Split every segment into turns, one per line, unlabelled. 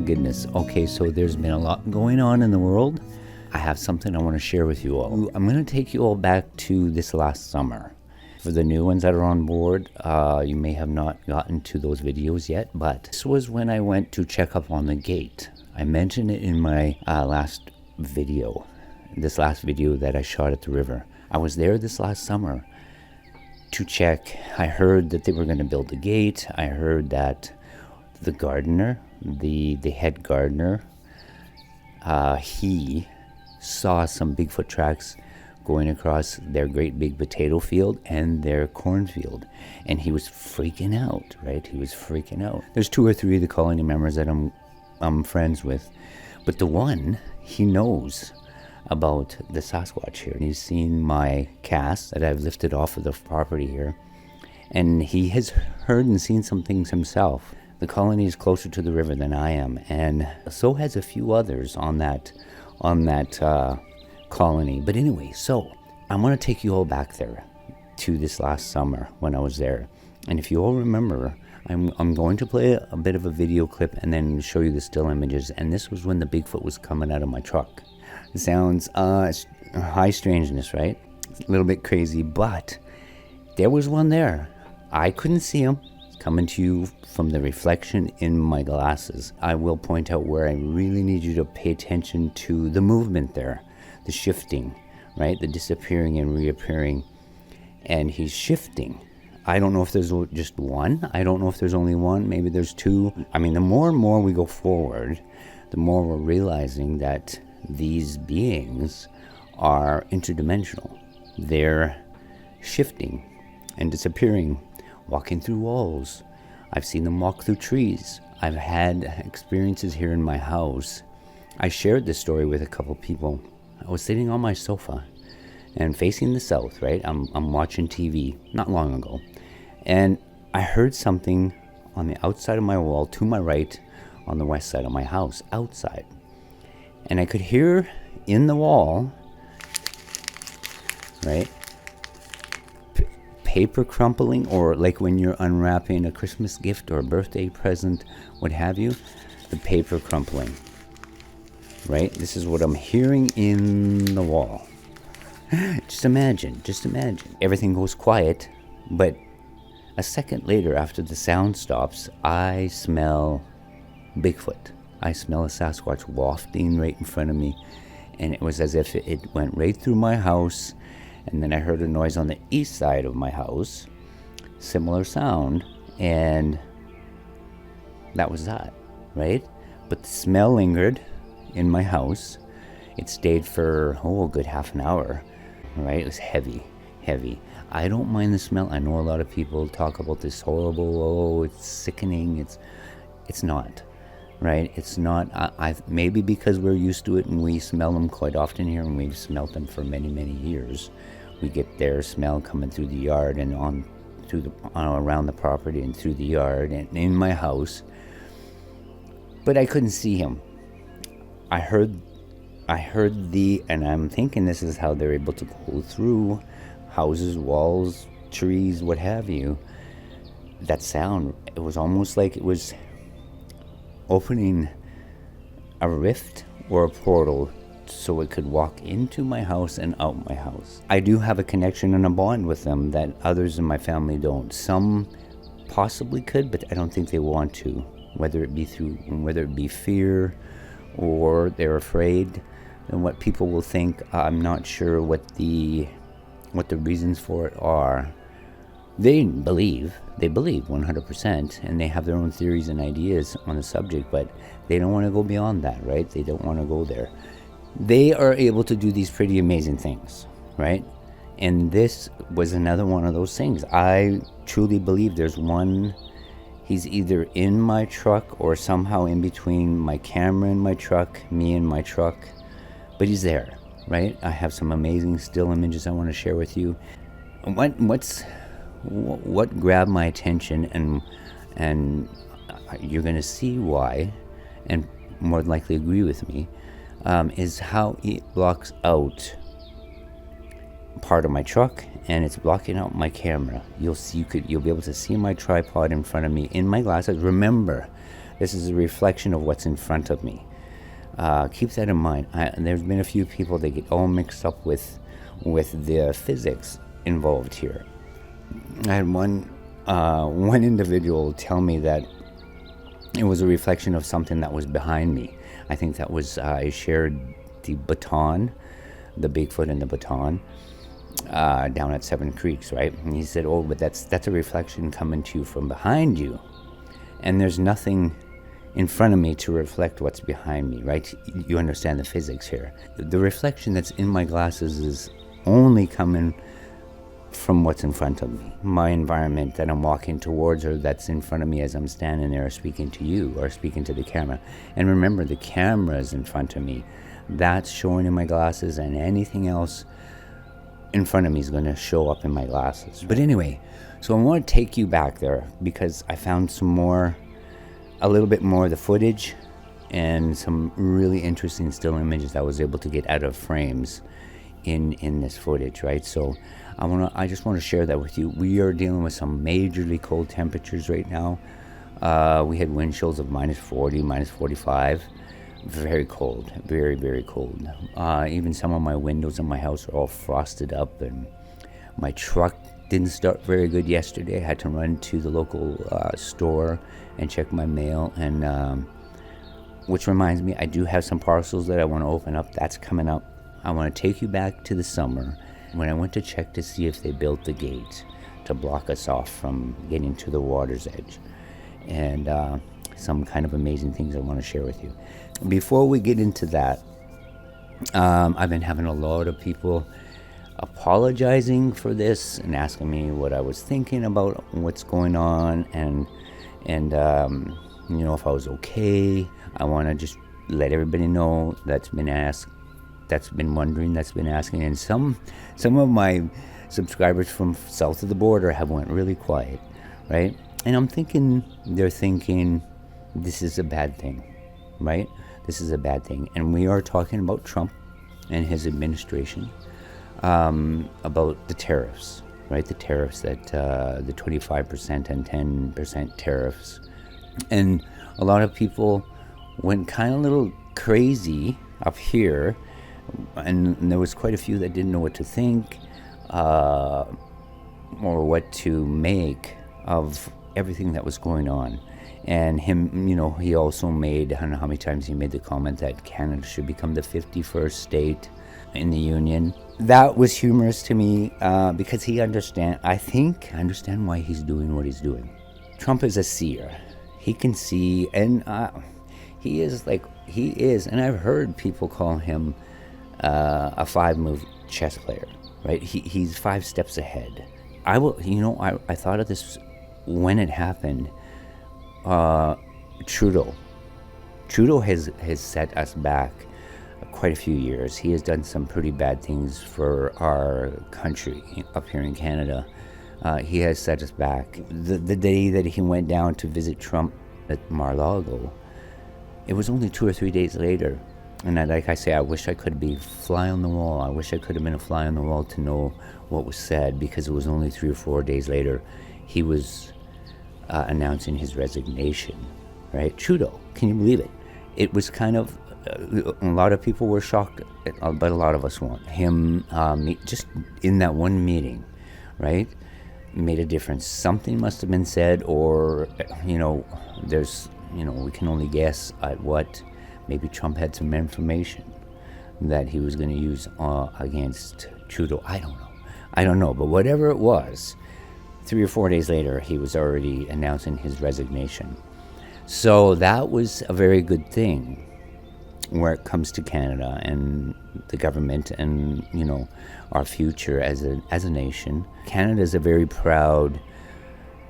goodness. Okay, so there's been a lot going on in the world. I have something I want to share with you all. I'm going to take you all back to this last summer. For the new ones that are on board, you may have not gotten to those videos yet, but this was when I went to check up on the gate. I mentioned it in my last video, this last video that I shot at the river. I was there this last summer to check. I heard that they were going to build the gate. I heard that the gardener, the head gardener, he saw some Bigfoot tracks going across their great big potato field and their cornfield, and he was freaking out, right? He was freaking out. There's 2 or 3 of the colony members that I'm friends with, but the one, he knows about the Sasquatch here. He's seen my cast that I've lifted off of the property here, and he has heard and seen some things himself. The colony is closer to the river than I am, and so has a few others on that colony. But anyway, so I'm going to take you all back there to this last summer when I was there. And if you all remember, I'm going to play a bit of a video clip and then show you the still images. And this was when the Bigfoot was coming out of my truck. It sounds high strangeness, right? It's a little bit crazy, but there was one there. I couldn't see him. Coming to you from the reflection in my glasses. I will point out where I really need you to pay attention to the movement there, the shifting, right? The disappearing and reappearing. And he's shifting. I don't know if there's just one. I don't know if there's only one. Maybe there's 2. I mean, the more and more we go forward, the more we're realizing that these beings are interdimensional. They're shifting and disappearing, walking through walls. I've seen them walk through trees. I've had experiences here in my house. I shared this story with a couple people. I was sitting on my sofa and facing the south, right? I'm watching TV not long ago. And I heard something on the outside of my wall to my right on the west side of my house, outside. And I could hear in the wall, right? Paper crumpling, or like when you're unwrapping a Christmas gift or a birthday present, what have you, the paper crumpling, right? This is what I'm hearing in the wall. Just imagine. Everything goes quiet, but a second later, after the sound stops, I smell Bigfoot. I smell a Sasquatch wafting right in front of me, and it was as if it went right through my house. And then I heard a noise on the east side of my house, similar sound, and that was that, right? But the smell lingered in my house. It stayed for, a good half an hour, right? It was heavy. I don't mind the smell. I know a lot of people talk about this horrible, it's sickening. It's not, right? It's not. Maybe because we're used to it and we smell them quite often here, and we've smelled them for many, many years. We get their smell coming through the yard and around the property and through the yard and in my house. But I couldn't see him. I heard and I'm thinking this is how they're able to go through houses, walls, trees, what have you. That sound, it was almost like it was opening a rift or a portal so it could walk into my house and out my house. I do have a connection and a bond with them that others in my family don't. Some possibly could, but I don't think they want to, whether it be fear or they're afraid and what people will think. I'm not sure what the reasons for it are. They believe 100%, and they have their own theories and ideas on the subject, but they don't want to go beyond that, right? They don't want to go there. They are able to do these pretty amazing things, right? And this was another one of those things. I truly believe there's one. He's either in my truck or somehow in between my camera and my truck, me and my truck, but he's there, right? I have some amazing still images I want to share with you. What grabbed my attention, and you're going to see why, and more than likely agree with me, is how it blocks out part of my truck, and it's blocking out my camera. You'll be able to see my tripod in front of me in my glasses. Remember, This is a reflection of what's in front of me. Keep that in mind. There's been a few people that get all mixed up with the physics involved here. I had one individual tell me that it was a reflection of something that was behind me. I think that was I shared the baton, the Bigfoot and the baton, down at Seven Creeks, right? And he said, "Oh, but that's a reflection coming to you from behind you, and there's nothing in front of me to reflect what's behind me, right?" You understand the physics here. The reflection that's in my glasses is only coming from what's in front of me, my environment that I'm walking towards, or that's in front of me as I'm standing there speaking to you or speaking to the camera. And remember, the camera is in front of me. That's showing in my glasses, and anything else in front of me is going to show up in my glasses. But anyway, so I want to take you back there because I found a little bit more of the footage and some really interesting still images I was able to get out of frames in this footage, right? So I just want to share that with you. We are dealing with some majorly cold temperatures right now. We had wind chills of -40, -45. Very cold, very, very cold. Even some of my windows in my house are all frosted up, and my truck didn't start very good yesterday. I had to run to the local store and check my mail, and which reminds me, I do have some parcels that I want to open up. That's coming up. I want to take you back to the summer when I went to check to see if they built the gate to block us off from getting to the water's edge, and some kind of amazing things I want to share with you. Before we get into that, I've been having a lot of people apologizing for this and asking me what I was thinking about what's going on, and if I was okay. I want to just let everybody know that's been asked, that's been wondering, that's been asking, and some of my subscribers from south of the border have went really quiet, right? And I'm thinking they're thinking this is a bad thing, right? This is a bad thing. And we are talking about Trump and his administration, about the tariffs, right? The tariffs that the 25% and 10% tariffs. And a lot of people went kind of a little crazy up here, and there was quite a few that didn't know what to think or what to make of everything that was going on. And him, he also made, I don't know how many times he made the comment that Canada should become the 51st state in the Union. That was humorous to me because I think I understand why he's doing what he's doing. Trump is a seer. He can see, and he is, and I've heard people call him a 5-move chess player, right? He's 5 steps ahead. I thought of this when it happened. Trudeau has set us back quite a few years. He has done some pretty bad things for our country up here in Canada. He has set us back. The day that he went down to visit Trump at Mar-a-Lago, it was only 2 or 3 days later. And like I say, I wish I could be fly on the wall. I wish I could have been a fly on the wall to know what was said, because it was only 3 or 4 days later he was announcing his resignation, right? Trudeau, can you believe it? It was kind of, a lot of people were shocked, but a lot of us weren't. Him, just in that one meeting, right, made a difference. Something must have been said, or, we can only guess at what. Maybe Trump had some information that he was going to use against Trudeau. I don't know. But whatever it was, 3 or 4 days later, he was already announcing his resignation. So that was a very good thing where it comes to Canada and the government and, our future as a nation. Canada is a very proud,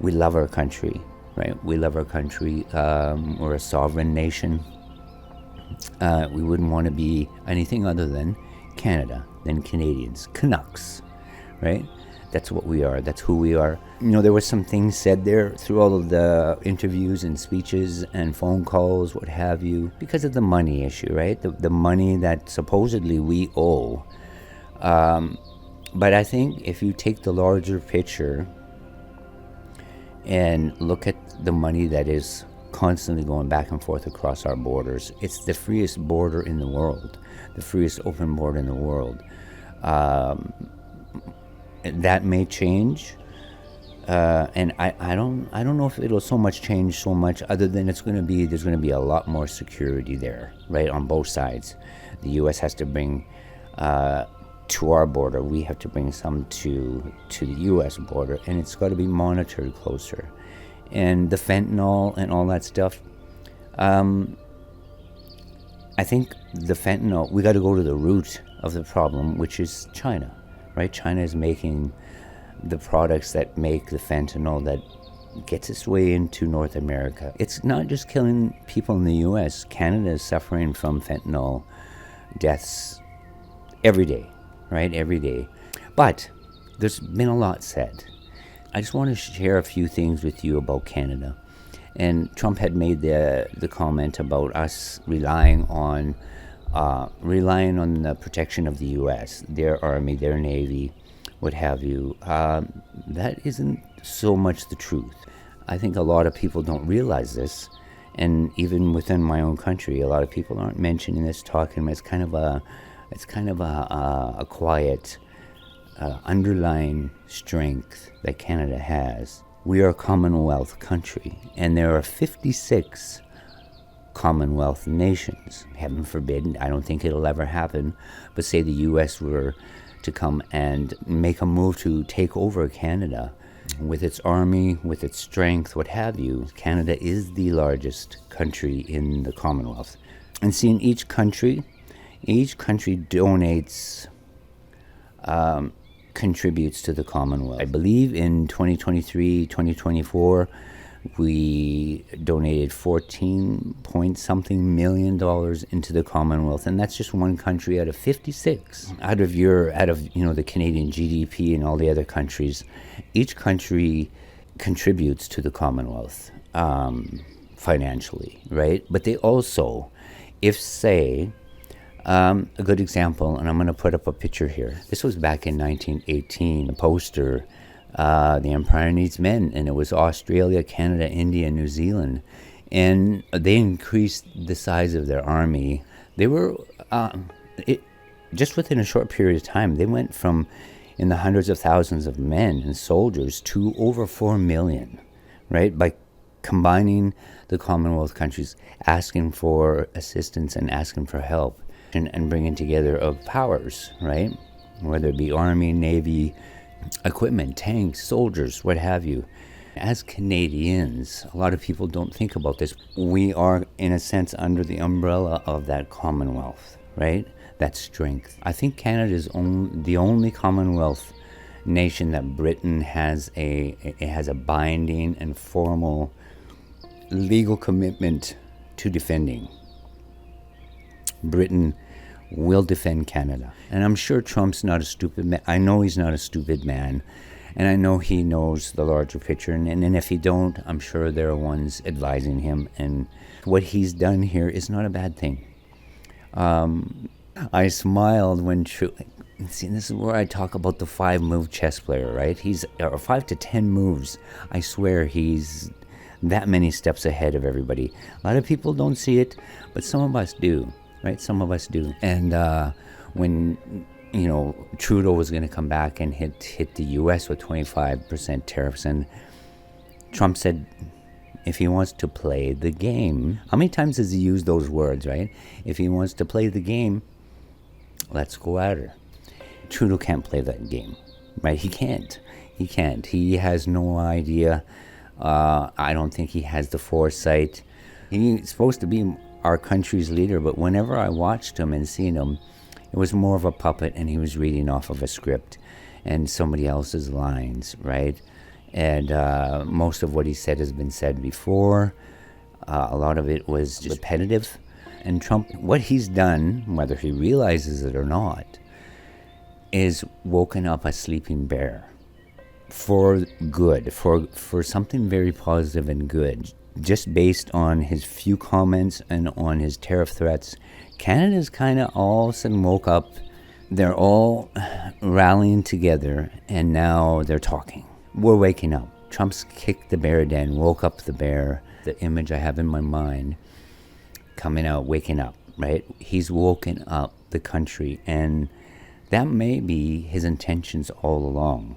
we love our country, right? We love our country. We're a sovereign nation. We wouldn't want to be anything other than Canada, than Canadians, Canucks, right? That's what we are. That's who we are. There were some things said there through all of the interviews and speeches and phone calls, what have you, because of the money issue, right? The money that supposedly we owe. But I think if you take the larger picture and look at the money that is constantly going back and forth across our borders. It's the freest border in the world, the freest open border in the world. That may change, and I don't know if it'll change so much, other than there's going to be a lot more security there, right, on both sides. The U.S. has to bring to our border. We have to bring some to the U.S. border, and it's got to be monitored closer. And the fentanyl and all that stuff, I think the fentanyl, we got to go to the root of the problem, which is China, right? China is making the products that make the fentanyl that gets its way into North America. It's not just killing people in the U.S. Canada is suffering from fentanyl deaths every day, right? Every day. But there's been a lot said. I just want to share a few things with you about Canada. And Trump had made the comment about us relying on the protection of the U.S., their army, their navy, what have you. That isn't so much the truth. I think a lot of people don't realize this, and even within my own country, a lot of people aren't mentioning this, talking. It's kind of a quiet underlying strength that Canada has. We are a Commonwealth country, and there are 56 Commonwealth nations. Heaven forbid, I don't think it'll ever happen, but say the U.S. were to come and make a move to take over Canada with its army, with its strength, what have you. Canada is the largest country in the Commonwealth. And seeing each country donates, contributes to the Commonwealth. I believe in 2023, 2024, we donated 14 point something million dollars into the Commonwealth, and that's just one country out of 56. Out of the Canadian GDP and all the other countries, each country contributes to the Commonwealth financially, right? But they also, if say, a good example, and I'm going to put up a picture here. This was back in 1918, a poster, The Empire Needs Men, and it was Australia, Canada, India, New Zealand. And they increased the size of their army. They were, just within a short period of time, they went from in the hundreds of thousands of men and soldiers to over 4 million, right? By combining the Commonwealth countries, asking for assistance and asking for help, and bringing together of powers, right? Whether it be army, navy, equipment, tanks, soldiers, what have you. As Canadians, a lot of people don't think about this. We are, in a sense, under the umbrella of that Commonwealth, right? That strength. I think Canada is the only Commonwealth nation that Britain has a binding and formal legal commitment to defending. Britain will defend Canada. And I'm sure Trump's not a stupid man. I know he's not a stupid man. And I know he knows the larger picture. And if he don't, I'm sure there are ones advising him. And what he's done here is not a bad thing. I smiled when see, this is where I talk about the 5-move chess player, right? He's 5 to 10 moves. I swear he's that many steps ahead of everybody. A lot of people don't see it, but some of us do. Right, some of us do. And when Trudeau was going to come back and hit the U.S. with 25% tariffs, and Trump said, if he wants to play the game, how many times has he used those words, right? If he wants to play the game, let's go at her. Trudeau can't play that game, right? He can't. He has no idea. I don't think he has the foresight. He's supposed to be our country's leader, but whenever I watched him and seen him, it was more of a puppet, and he was reading off of a script and somebody else's lines, right? And most of what he said has been said before. A lot of it was just repetitive. And Trump, what he's done, whether he realizes it or not, is woken up a sleeping bear for good, for something very positive and good. Just based on his few comments and on his tariff threats, Canada's kind of all of a sudden woke up. They're all rallying together, and now they're talking. We're waking up. Trump's kicked the bear den, woke up the bear. the image I have in my mind, coming out, waking up, right? He's woken up the country, and that may be his intentions all along.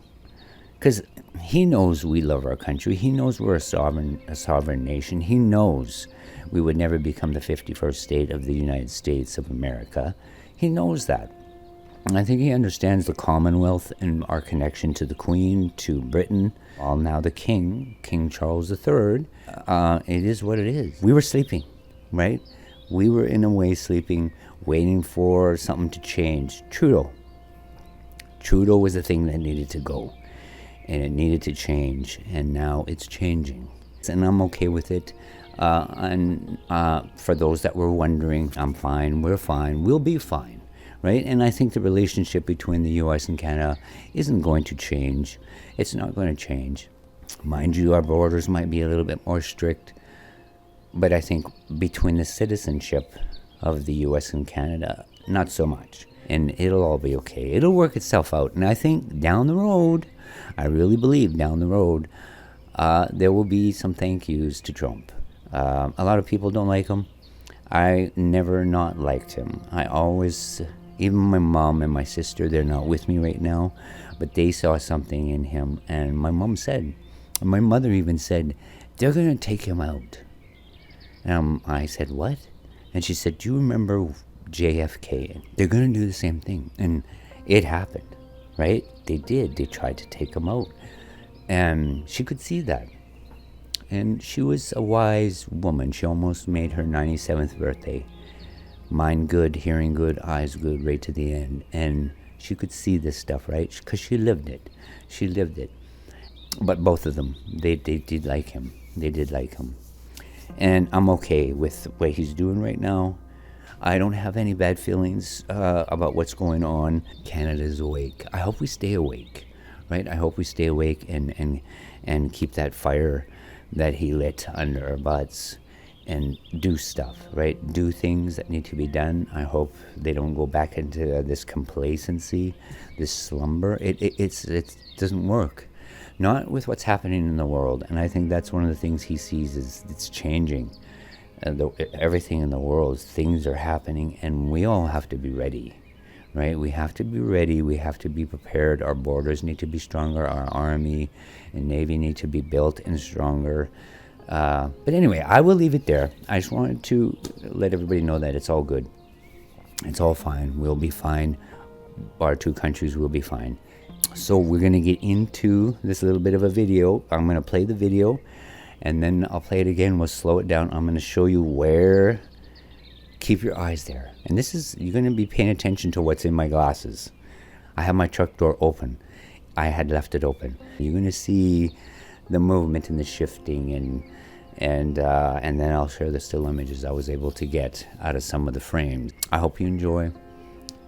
Because he knows we love our country. He knows we're a sovereign nation. He knows we would never become the 51st state of the United States of America. He knows that. And I think he understands the Commonwealth and our connection to the Queen, to Britain. Well, now the King, King Charles III, it is what it is. We were sleeping, right? We were in a way sleeping, waiting for something to change. Trudeau was the thing that needed to go. And it needed to change, and now it's changing. And I'm okay with it. And for those that were wondering, I'm fine, we're fine, we'll be fine, right? And I think the relationship between the U.S. and Canada isn't going to change. It's not going to change. Mind you, our borders might be a little bit more strict, but I think between the citizenship of the U.S. and Canada, not so much. And it'll all be okay. It'll work itself out. And I think down the road, I really believe down the road, there will be some thank yous to Trump. A lot of people don't like him. I never not liked him. I always, even my mom and my sister, they're not with me right now, but they saw something in him. And my mom said, and my mother even said, they're going to take him out. And I said, what? And she said, do you remember JFK? They're going to do the same thing. And it happened. Right? They did. They tried to take him out. And she could see that. And she was a wise woman. She almost made her 97th birthday. Mind good, hearing good, eyes good, right to the end. And she could see this stuff, right? Because she lived it. She lived it. But both of them, they did like him. They did like him. And I'm okay with what he's doing right now. I don't have any bad feelings about what's going on. Canada's awake. I hope we stay awake, right? I hope we stay awake and keep that fire that he lit under our butts and do stuff, right? Do things that need to be done. I hope they don't go back into this complacency, this slumber. It doesn't work. Not with what's happening in the world. And I think that's one of the things he sees is it's changing. Everything in the world, things are happening, and we all have to be ready, right? We have to be ready. We have to be prepared. Our borders need to be stronger. Our army and navy need to be built and stronger. But anyway, I will leave it there. I just wanted to let everybody know that it's all good. It's all fine. We'll be fine. Our two countries will be fine. So we're going to get into this little bit of a video. I'm going to play the video. And then I'll play it again. We'll slow it down. I'm going to show you where. Keep your eyes there. And this is, you're going to be paying attention to what's in my glasses. I have my truck door open. I had left it open. You're going to see the movement and the shifting, and then I'll share the still images I was able to get out of some of the frames. I hope you enjoy.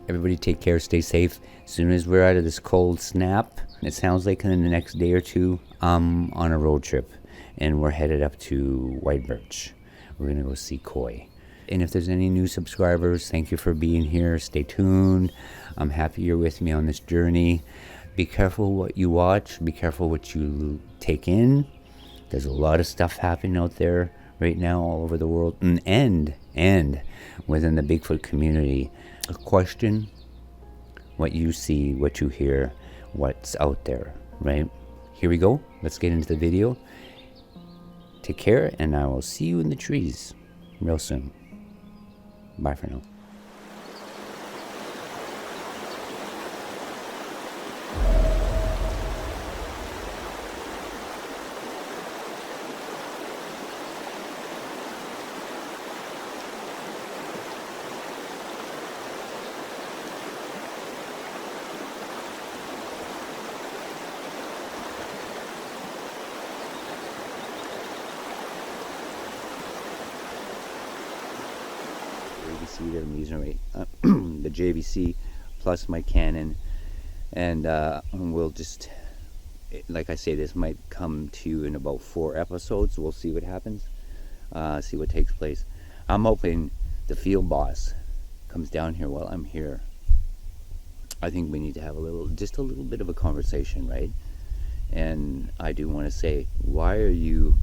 Everybody take care. Stay safe. As soon as we're out of this cold snap, it sounds like in the next day or two, I'm on a road trip. And we're headed up to White Birch. We're going to go see Koi. And if there's any new subscribers, thank you for being here. Stay tuned. I'm happy you're with me on this journey. Be careful what you watch. Be careful what you take in. There's a lot of stuff happening out there right now all over the world. And within the Bigfoot community. Question what you see, what you hear, what's out there, right? Here we go. Let's get into the video. Take care, and I will see you in the trees real soon. Bye for now. JVC that I'm using right, the JVC plus my Canon, and we'll just, like I say, this might come to you in about 4 episodes. We'll see what happens, see what takes place. I'm hoping the field boss comes down here while I'm here. I think we need to have just a little bit of a conversation, right? And I do want to say, why are you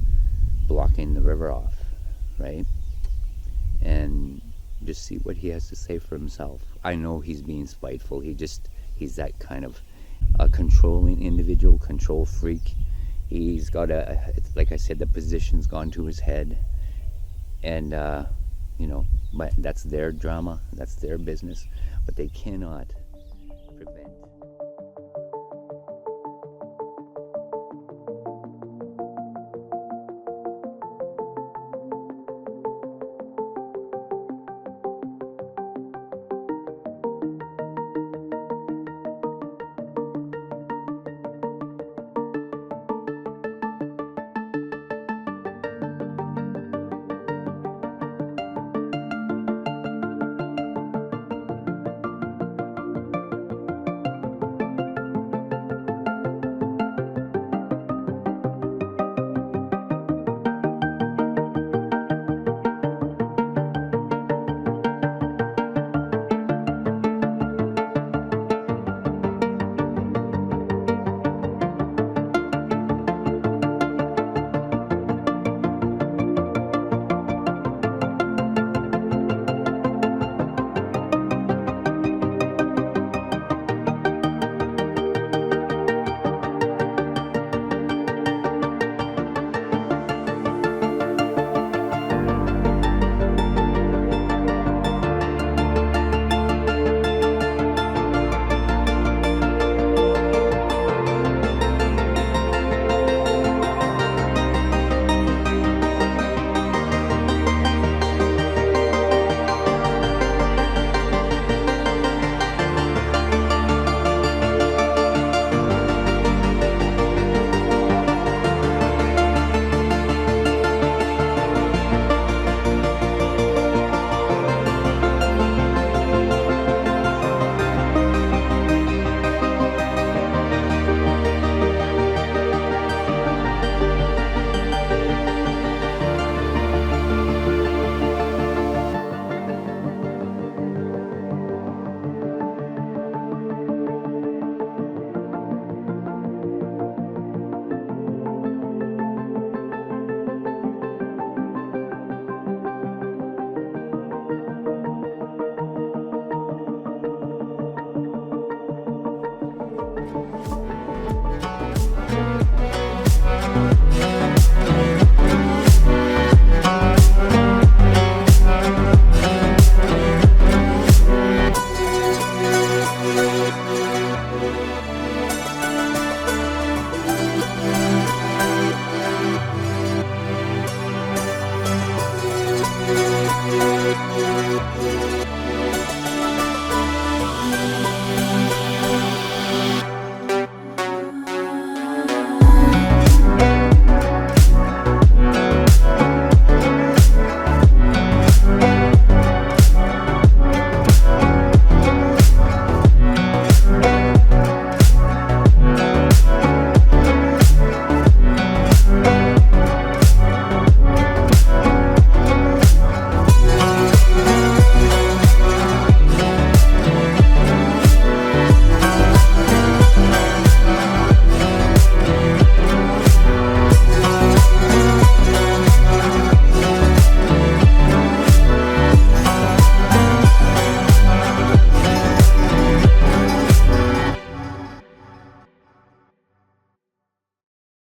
blocking the river off, right? And just see what he has to say for himself. I know he's being spiteful. He's that kind of a controlling individual, control freak. He's got like I said, the position's gone to his head. And, but that's their drama, that's their business. But they cannot